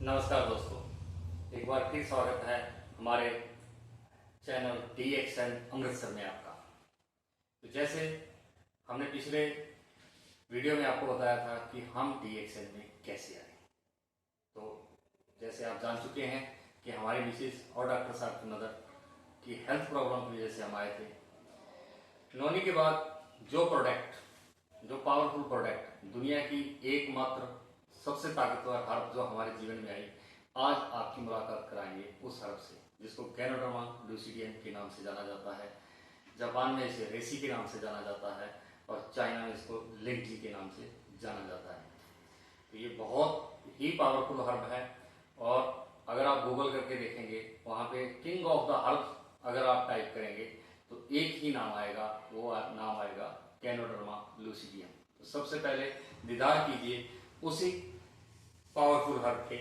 नमस्कार दोस्तों, एक बार फिर स्वागत है हमारे चैनल DXN अमृतसर में आपका। तो जैसे हमने पिछले वीडियो में आपको बताया था कि हम DXN में कैसे आए, तो जैसे आप जान चुके हैं कि हमारी मिसेज और डॉक्टर साहब की मदर की हेल्थ प्रॉब्लम की वजह से हम आए थे। नौनी के बाद जो पावरफुल प्रोडक्ट, दुनिया की एकमात्र सबसे ताकतवर हर्ब जो हमारे जीवन में आई, आज आपकी मुलाकात कराएंगे उस हर्ब से, जिसको गैनोडर्मा लूसिडियम के नाम से जाना जाता है। जापान में इसे रेसी के नाम से जाना जाता है और चाइना में इसको लिंगजी के नाम से जाना जाता है। तो ये बहुत ही पावरफुल हर्ब है और अगर आप गूगल करके देखेंगे, वहाँ पे किंग ऑफ द हर्ब अगर आप टाइप करेंगे तो एक ही नाम आएगा, वो नाम आएगा गैनोडर्मा लूसिडियम। तो सबसे पहले दीदार कीजिए उसी पावरफुल हर्ब के,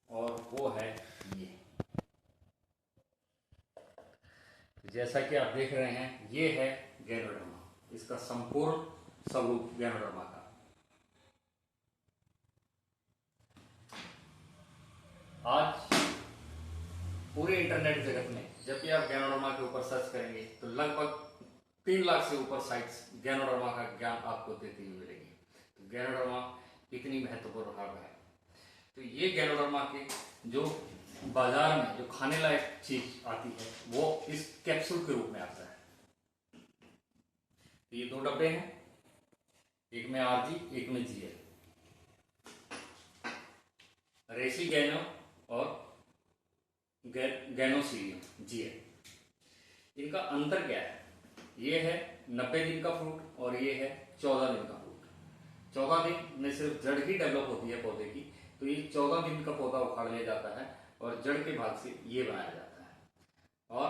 और वो है ये। जैसा कि आप देख रहे हैं, ये है गैनोडर्मा, इसका संपूर्ण स्वरूप गैनोडर्मा का। आज पूरे इंटरनेट जगत में जब भी आप गैनोडर्मा के ऊपर सर्च करेंगे तो लगभग 3 लाख से ऊपर साइट्स गैनोडर्मा का ज्ञान आपको देती हुई मिलेगी। तो गैनोडर्मा इतनी महत्वपूर्ण हर्ब है। तो ये गैनोडर्मा के जो बाजार में जो खाने लायक चीज आती है वो इस कैप्सूल के रूप में आता है। तो ये 2 डब्बे हैं, एक में RG, एक में GL, रेसी गैनो और गैनोसीलियम GL। इनका अंतर क्या है? ये है 90 दिन का फ्रूट और ये है 14 दिन का फ्रूट। 14 दिन में सिर्फ जड़ ही डेवलप होती है पौधे की, तो ये 14 दिन का पौधा उखाड़ लिया जाता है और जड़ के भाग से ये बनाया जाता है। और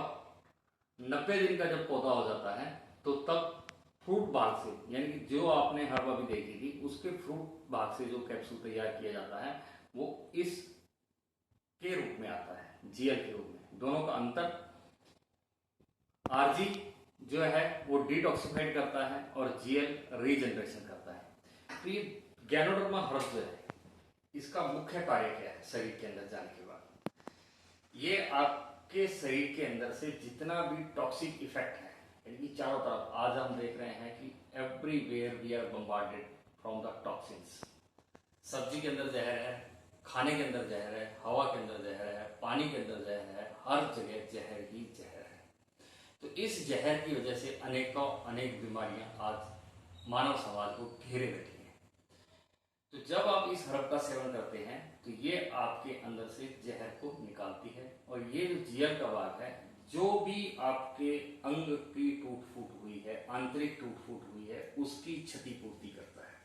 90 दिन का जब पौधा हो जाता है तो तब फ्रूट भाग से, यानी कि जो आपने हर्ब अभी देखी थी उसके फ्रूट भाग से जो कैप्सूल तैयार किया जाता है वो इस के रूप में आता है, GL के रूप में। दोनों का अंतर, RG जो है वो डिटॉक्सिफाइड करता है और GL रीजनरेशन करता है। तो ये गैनोडर्मा हर्ब जो है, इसका मुख्य कार्य क्या है? शरीर के अंदर जाने के बाद ये आपके शरीर के अंदर से जितना भी टॉक्सिक इफेक्ट है, यानी कि चारों तरफ आज हम देख रहे हैं कि everywhere we are bombarded from the toxins. सब्जी के अंदर जहर है, खाने के अंदर जहर है, हवा के अंदर जहर है, पानी के अंदर जहर है, हर जगह जहर ही जहर है। तो इस जहर की वजह से अनेक बीमारियां आज मानव समाज को घेरे बैठी हैं। तो जब आप इस हर्ब का सेवन करते हैं तो ये आपके अंदर से जहर को निकालती है और ये जो GL का भाग है, जो भी आपके अंग की टूट फूट हुई है, आंतरिक टूट फूट हुई है, उसकी क्षतिपूर्ति करता है।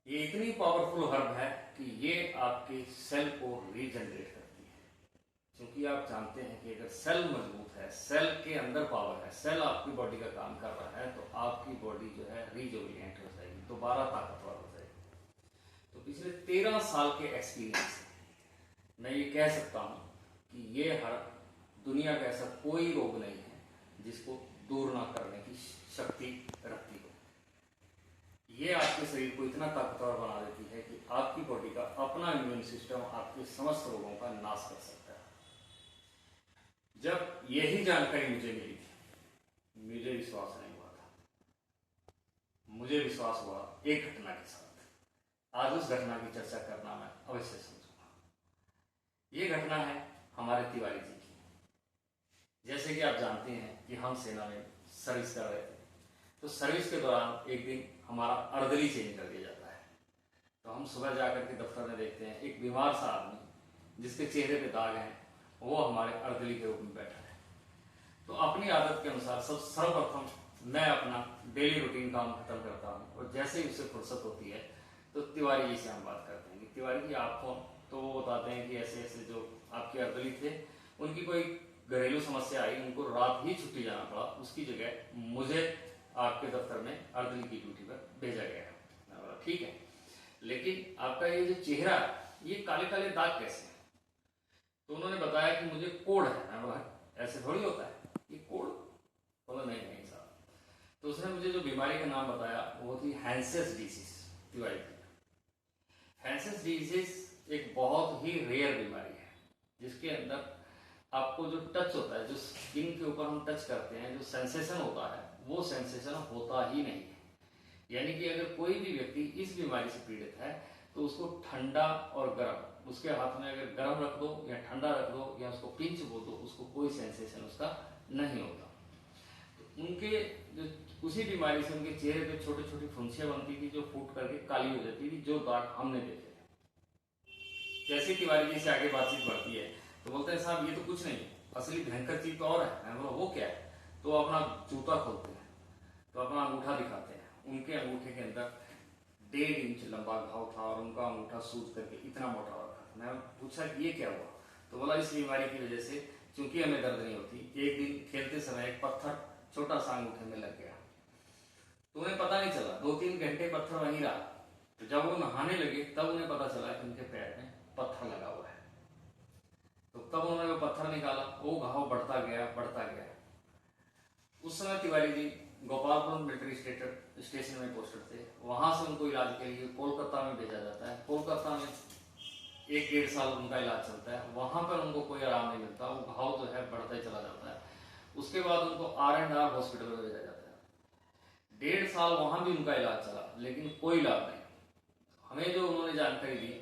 ये इतनी पावरफुल हर्ब है कि ये आपके सेल को रीजनरेट करती है। क्योंकि आप जानते हैं कि अगर सेल मजबूत है, सेल के अंदर पावर है, सेल आपकी बॉडी का काम कर रहा है, तो आपकी बॉडी जो है रिजुविनेट हो जाएगी, दोबारा ताकतवर हो जाएगी। तो पिछले 13 साल के एक्सपीरियंस से मैं ये कह सकता हूं कि ये हर्ब, दुनिया का ऐसा कोई रोग नहीं है जिसको दूर ना करने की शक्ति रखती हो। ये आपके शरीर को इतना ताकतवर बना देती है कि आपकी बॉडी का अपना इम्यून सिस्टम आपके समस्त रोगों का नाश कर सकता है। जब यही जानकारी मुझे मिली थी, मुझे विश्वास नहीं हुआ था। मुझे विश्वास हुआ एक घटना के साथ। आज उस घटना की चर्चा करना मैं अवश्य समझूंगा। ये घटना है हमारे तिवारी जी की। जैसे कि आप जानते हैं कि हम सेना में सर्विस कर रहे थे, तो सर्विस के दौरान एक दिन हमारा अर्दली चेंज कर दिया जाता है। तो हम सुबह जाकर के दफ्तर में देखते हैं एक बीमार सा आदमी जिसके चेहरे पे दाग हैं, वो हमारे अर्दली के रूप में बैठा है। तो अपनी आदत के अनुसार सर्वप्रथम मैं अपना डेली रूटीन काम खत्म करता हूँ और जैसे ही उससे फुर्सत होती है तो तिवारी जी से हम बात करते हैं कि तिवारी जी आप कौन? तो वो बताते हैं कि ऐसे ऐसे जो आपके अर्दली थे, उनकी कोई घरेलू समस्या आई, उनको रात ही छुट्टी जाना पड़ा, उसकी जगह मुझे आपके दफ्तर में अर्दली की ड्यूटी पर भेजा गया। ठीक है, लेकिन आपका ये जो चेहरा है, ये काले काले दाग कैसे हैं? तो उन्होंने बताया कि मुझे कोढ़ है। मैं बोला ऐसे थोड़ी होता है, ये कोढ़? बोला नहीं साहब। तो उसने मुझे जो बीमारी का नाम बताया वो थी हैंसेस डिसीज, तिवारी। हैंसेस सैंसेस डिजीज एक बहुत ही रेयर बीमारी है, जिसके अंदर आपको जो टच होता है, जो स्किन के ऊपर हम टच करते हैं, जो सेंसेशन होता है, वो सेंसेशन होता ही नहीं है। यानी कि अगर कोई भी व्यक्ति इस बीमारी से पीड़ित है तो उसको ठंडा और गर्म, उसके हाथ में अगर गर्म रख दो या ठंडा रख दो या उसको पिंच बोल दो, उसको कोई सेंसेशन उसका नहीं होता। तो उनके जो उसी बीमारी से उनके चेहरे पे छोटी छोटी फुंसियां बनती थी, जो फूट करके काली हो जाती थी, जो दाग हमने देखे थे। जैसे तिवारी जी से आगे बातचीत बढ़ती है तो बोलते हैं साहब ये तो कुछ नहीं, असली भयंकर चीज तो और है। मैं बोला वो क्या है? तो अपना जूता खोलते हैं तो अपना अंगूठा दिखाते हैं, उनके अंगूठे के अंदर 1.5 इंच लंबा घाव था और उनका अंगूठा सूज करके इतना मोटा हो रखा था। मैं पूछा कि ये क्या हुआ? तो बोला इस बीमारी की वजह से चूंकि हमें दर्द नहीं होती, एक दिन खेलते समय एक पत्थर छोटा सा अंगूठे में लग गया, तो उन्हें पता नहीं चला, 2-3 घंटे पत्थर वहीं रहा। तो जब वो नहाने लगे तब उन्हें पता चला कि उनके पैर में पत्थर लगा हुआ है। तो तब उन्होंने वो पत्थर निकाला, वो घाव बढ़ता गया बढ़ता गया। उस समय तिवारी जी गोपालपुर मिलिट्री स्टेशन में पोस्टेड थे। वहां से उनको इलाज के लिए कोलकाता में भेजा जाता है। कोलकाता में 1-1.5 साल उनका इलाज चलता है। वहां पर उनको कोई आराम नहीं मिलता, वो घाव जो है बढ़ता ही चला जाता है। उसके बाद उनको R&R हॉस्पिटल में भेजा जाता है। 1.5 साल वहां भी उनका इलाज चला, लेकिन कोई लाभ नहीं। हमें जो उन्होंने जानकारी दी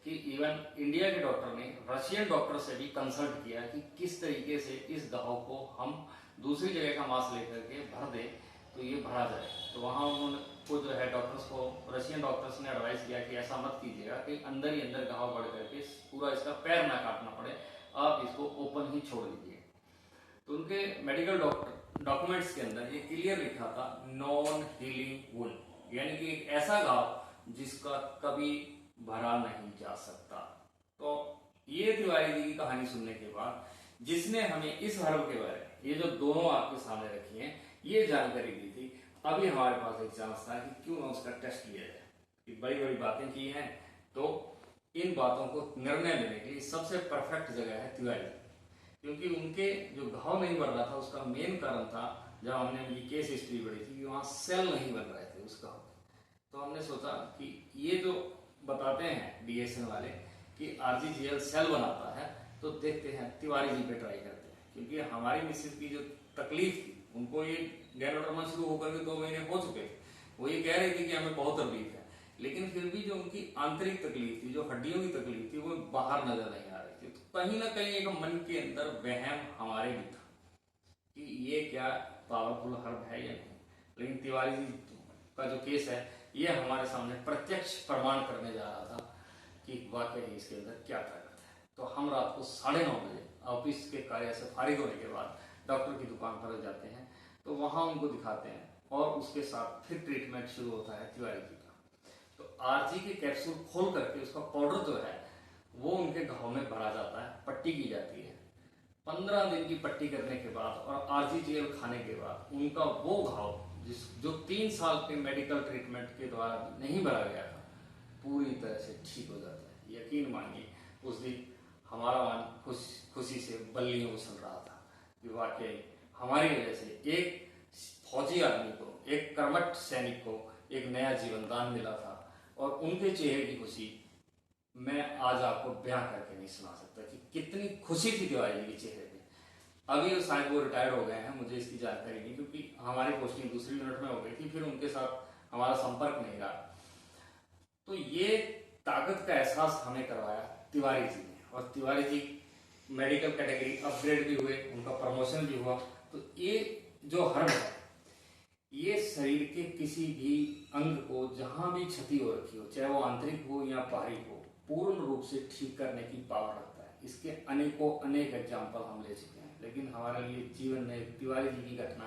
कि इवन इंडिया के डॉक्टर ने रशियन डॉक्टर से भी कंसल्ट किया कि किस तरीके से इस घाव को हम दूसरी जगह का मांस लेकर के भर दें तो ये भरा जाए। तो वहाँ उन्होंने को जो है डॉक्टर्स को, रशियन डॉक्टर्स ने एडवाइस किया कि ऐसा मत कीजिएगा कि अंदर ही अंदर घाव बढ़ करके पूरा इसका पैर ना काटना पड़े, आप इसको ओपन ही छोड़ दीजिए। तो उनके मेडिकल डॉक्यूमेंट्स के अंदर ये क्लियर लिखा था नॉन हीलिंग वुंड, यानी कि एक ऐसा घाव जिसका कभी भरा नहीं जा सकता। तो ये तिवारी जी की कहानी सुनने के बाद जिसने हमें इस हर्ब के बारे में, ये जो दोनों आपके सामने रखी हैं, ये जानकारी दी थी, अभी हमारे पास एक चांस था कि क्यों ना उसका टेस्ट किया जाए। कि बड़ी बड़ी बातें की हैं, तो इन बातों को निर्णय लेने के लिए सबसे परफेक्ट जगह है तिवारी, क्योंकि उनके जो घाव नहीं बढ़ रहा था उसका मेन कारण था, जब हमने उनकी केस हिस्ट्री पढ़ी थी कि वहाँ सेल नहीं बन रहे थे उस घाव के। तो हमने सोचा कि ये जो बताते हैं DSN वाले कि RGGL सेल बनाता है, तो देखते हैं तिवारी जी पे ट्राई करते हैं। क्योंकि हमारी मिसेज की जो तकलीफ थी, उनको ये गैनोडर्मा शुरू होकर के 2 महीने हो चुके थे, वो ये कह रही थी कि हमें बहुत तकलीफ है, लेकिन फिर भी जो उनकी आंतरिक तकलीफ थी, जो हड्डियों की तकलीफ थी, वो बाहर नजर नहीं आ रही थी। तो कहीं ना कहीं एक मन के अंदर वहम हमारे भी था कि ये क्या पावरफुल हर्ब है या नहीं। लेकिन तिवारी जी का जो केस है, ये हमारे सामने प्रत्यक्ष प्रमाण करने जा रहा था कि वाकई इसके अंदर क्या ताकत है। तो हम रात को 9:30 बजे ऑफिस के कार्य से फारिग होने के बाद डॉक्टर की दुकान पर जाते हैं, तो वहां उनको दिखाते हैं और उसके साथ फिर ट्रीटमेंट शुरू होता है तिवारी जी का। तो RG के कैप्सूल खोल करके उसका पाउडर जो है वो उनके घाव में भरा जाता है, पट्टी की जाती है। 15 दिन की पट्टी करने के बाद और RGGL खाने के बाद उनका वो घाव जो 3 साल के मेडिकल ट्रीटमेंट के द्वारा नहीं भरा गया था, पूरी तरह से ठीक हो जाता है। यकीन मानिए उस दिन हमारा मन खुशी से बल्लियों उछल रहा था कि वाकई हमारी वजह से एक फौजी आदमी को, एक कर्मठ सैनिक को एक नया जीवन दान मिला था। और उनके चेहरे की खुशी मैं आज आपको बयां करके नहीं सुना सकता कि कितनी खुशी थी तिवारी जी के चेहरे पे। अभी शायद वो रिटायर्ड हो गए हैं, मुझे इसकी जानकारी नहीं, क्योंकि हमारी पोस्टिंग दूसरी यूनिट में हो गई थी, फिर उनके साथ हमारा संपर्क नहीं रहा। तो ये ताकत का एहसास हमें करवाया तिवारी जी ने, और Tiwari ji medical category upgrade भी हुए, उनका प्रमोशन भी हुआ। तो ये जो हर्ब है, ये शरीर के किसी भी अंग को जहां भी क्षति हो रखी हो, चाहे वो आंतरिक हो या बाहरी हो, पूर्ण रूप से ठीक करने की पावर रखता है। इसके अनेकों अनेक एग्जाम्पल हम ले चुके हैं, लेकिन हमारे लिए जीवन में तिवारी जी की घटना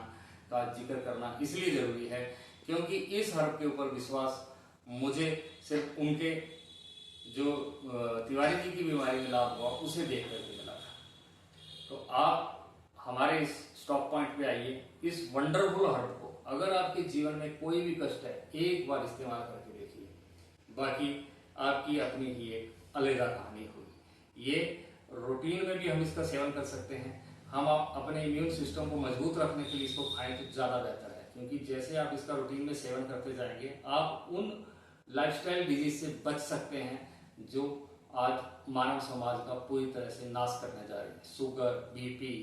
का जिक्र करना इसलिए जरूरी है क्योंकि इस हर्ब के ऊपर विश्वास मुझे सिर्फ उनके जो तिवारी जी की बीमारी में लाभ हुआ उसे देख करके मिला था। तो आप हमारे इस स्टॉप पॉइंट पे आइए, इस वंडरफुल हर्ब को अगर आपके जीवन में कोई भी कष्ट है, एक बार इस्तेमाल करके देखिए, बाकी आपकी अपनी ही एक अलग कहानी होगी। ये रूटीन में भी हम इसका सेवन कर सकते हैं। हम अपने इम्यून सिस्टम को मजबूत रखने के लिए इसको खाएं तो ज्यादा बेहतर है, क्योंकि जैसे आप इसका रूटीन में सेवन करते जाएंगे, आप उन लाइफस्टाइल डिजीज से बच सकते हैं जो आज मानव समाज का पूरी तरह से नाश करने जा रही है। Sugar, BP,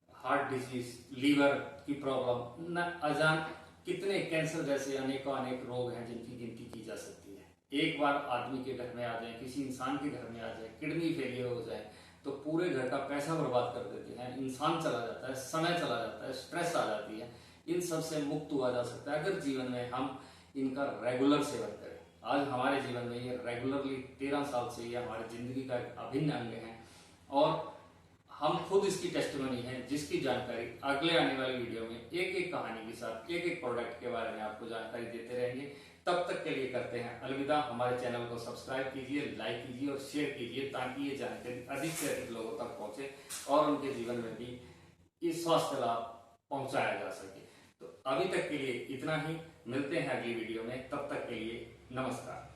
heart disease, liver की प्रॉब्लम, न अजान कितने कैंसर जैसे अनेकों अनेक रोग हैं जिनकी गिनती की जा सकती है। एक बार आदमी के घर में आ जाए, किसी इंसान के घर में आ जाए, किडनी फेलियर हो जाए तो पूरे घर का पैसा बर्बाद कर देते हैं, इंसान चला जाता है, समय चला जाता है, स्ट्रेस आ जाती है। इन सब से मुक्त हुआ जा सकता है अगर जीवन में हम इनका रेगुलर सेवन करें। आज हमारे जीवन में ये रेगुलरली 13 साल से ये हमारी जिंदगी का एक अभिन्न अंग है और हम खुद इसकी टेस्टिमनी है, जिसकी जानकारी अगले आने वाली वीडियो में एक एक कहानी के साथ एक एक प्रोडक्ट के बारे में आपको जानकारी देते रहेंगे। तब तक के लिए करते हैं अलविदा। हमारे चैनल को सब्सक्राइब कीजिए, लाइक कीजिए और शेयर कीजिए ताकि ये जानकारी अधिक से अधिक लोगों तक पहुंचे और उनके जीवन में भी इस स्वास्थ्य लाभ पहुंचाया जा सके। तो अभी तक के लिए इतना ही, मिलते हैं अगली वीडियो में, तब तक के लिए नमस्कार।